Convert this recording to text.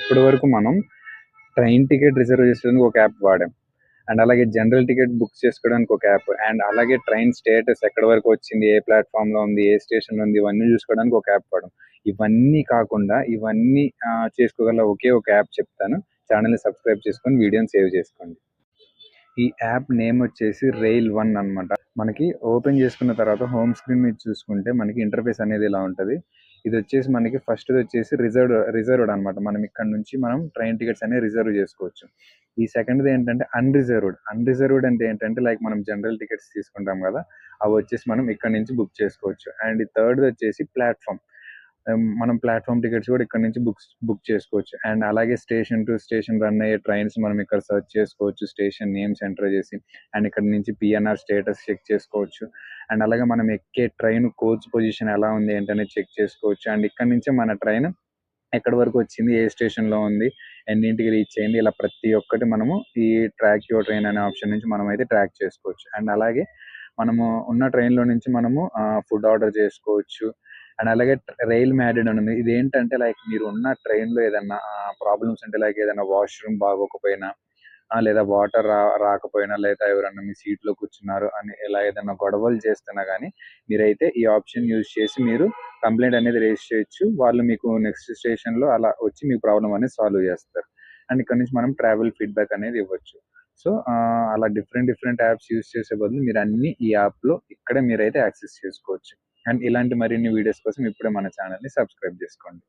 ఇప్పటి వరకు మనం ట్రైన్ టికెట్ రిజర్వ్ చేసుకోవడానికి ఒక యాప్ వాడాం. అండ్ అలాగే జనరల్ టికెట్ బుక్ చేసుకోవడానికి ఒక యాప్. అండ్ అలాగే ట్రైన్ స్టేటస్ ఎక్కడి వరకు వచ్చింది, ఏ ప్లాట్ఫామ్‌లో ఉంది, ఏ స్టేషన్‌లో ఉంది, ఇవన్నీ చూసుకోవడానికి ఒక యాప్ వాడాం. ఇవన్నీ కాకుండా ఇవన్నీ చేసుకోగల ఒకే ఒక యాప్ చెప్తాను. ఛానెల్‌ని సబ్స్క్రైబ్ చేసుకొని వీడియోని సేవ్ చేసుకోండి. ఈ యాప్ నేమ్ వచ్చేసి రైల్ వన్ అన్నమాట. మనకి ఓపెన్ చేసుకున్న తర్వాత హోమ్ స్క్రీన్ మీద చూసుకుంటే మనకి ఇంటర్ఫేస్ అనేది ఇలా ఉంటుంది. ఇది వచ్చేసి మనకి ఫస్ట్ వచ్చేసి రిజర్వ్డ్ అనమాట. మనం ఇక్కడ నుంచి మనం ట్రైన్ టికెట్స్ అనేవి రిజర్వ్ చేసుకోవచ్చు. ఈ సెకండ్ది ఏంటంటే అన్రిజర్వ్డ్ అంటే ఏంటంటే లైక్ మనం జనరల్ టికెట్స్ తీసుకుంటాం కదా, అవి వచ్చేసి మనం ఇక్కడ నుంచి బుక్ చేసుకోవచ్చు. అండ్ ఈ థర్డ్ వచ్చేసి ప్లాట్ఫామ్. మనం ప్లాట్ఫామ్ టికెట్స్ కూడా ఇక్కడ నుంచి బుక్ చేసుకోవచ్చు. అండ్ అలాగే స్టేషన్ టు స్టేషన్ రన్ అయ్యే ట్రైన్స్ మనం ఇక్కడ సెర్చ్ చేసుకోవచ్చు, స్టేషన్ నేమ్స్ ఎంటర్ చేసి. అండ్ ఇక్కడ నుంచి పిఎన్ఆర్ స్టేటస్ చెక్ చేసుకోవచ్చు. అండ్ అలాగే మనం ఎక్కే ట్రైన్ కోచ్ పొజిషన్ ఎలా ఉంది ఏంటనేది చెక్ చేసుకోవచ్చు. అండ్ ఇక్కడ నుంచే మన ట్రైన్ ఎక్కడి వరకు వచ్చింది, ఏ స్టేషన్లో ఉంది, ఎన్నింటికి రీచ్ అయింది, ఇలా ప్రతి ఒక్కటి మనము ఈ ట్రాక్ యువర్ ట్రైన్ అనే ఆప్షన్ నుంచి మనం అయితే ట్రాక్ చేసుకోవచ్చు. అండ్ అలాగే మనము ఉన్న ట్రైన్లో నుంచి మనము ఫుడ్ ఆర్డర్ చేసుకోవచ్చు. అండ్ అలాగే రైల్ మ్యాడెడ్ అని ఉంది. ఇదేంటంటే లైక్ మీరు ఉన్న ట్రైన్లో ఏదన్నా ప్రాబ్లమ్స్ ఉంటే, లైక్ ఏదైనా వాష్రూమ్ బాగోకపోయినా, లేదా వాటర్ రాకపోయినా, లేదా ఎవరన్నా మీ సీట్లో కూర్చున్నారు అని ఇలా ఏదైనా గొడవలు చేస్తున్నా కానీ మీరైతే ఈ ఆప్షన్ యూజ్ చేసి మీరు కంప్లైంట్ అనేది రేజ్ చేయొచ్చు. వాళ్ళు మీకు నెక్స్ట్ స్టేషన్లో అలా వచ్చి మీ ప్రాబ్లం అనేది సాల్వ్ చేస్తారు. అండ్ ఇక్కడ నుంచి మనం ట్రావెల్ ఫీడ్బ్యాక్ అనేది ఇవ్వచ్చు. సో అలా డిఫరెంట్ డిఫరెంట్ యాప్స్ యూజ్ చేసే బదులు మీరు అన్ని ఈ యాప్లో ఇక్కడే మీరైతే యాక్సెస్ చేసుకోవచ్చు. అండ్ ఇలాంటి మరిన్ని వీడియోస్ కోసం ఇప్పుడే మన ఛానల్ని సబ్స్క్రైబ్ చేసుకోండి.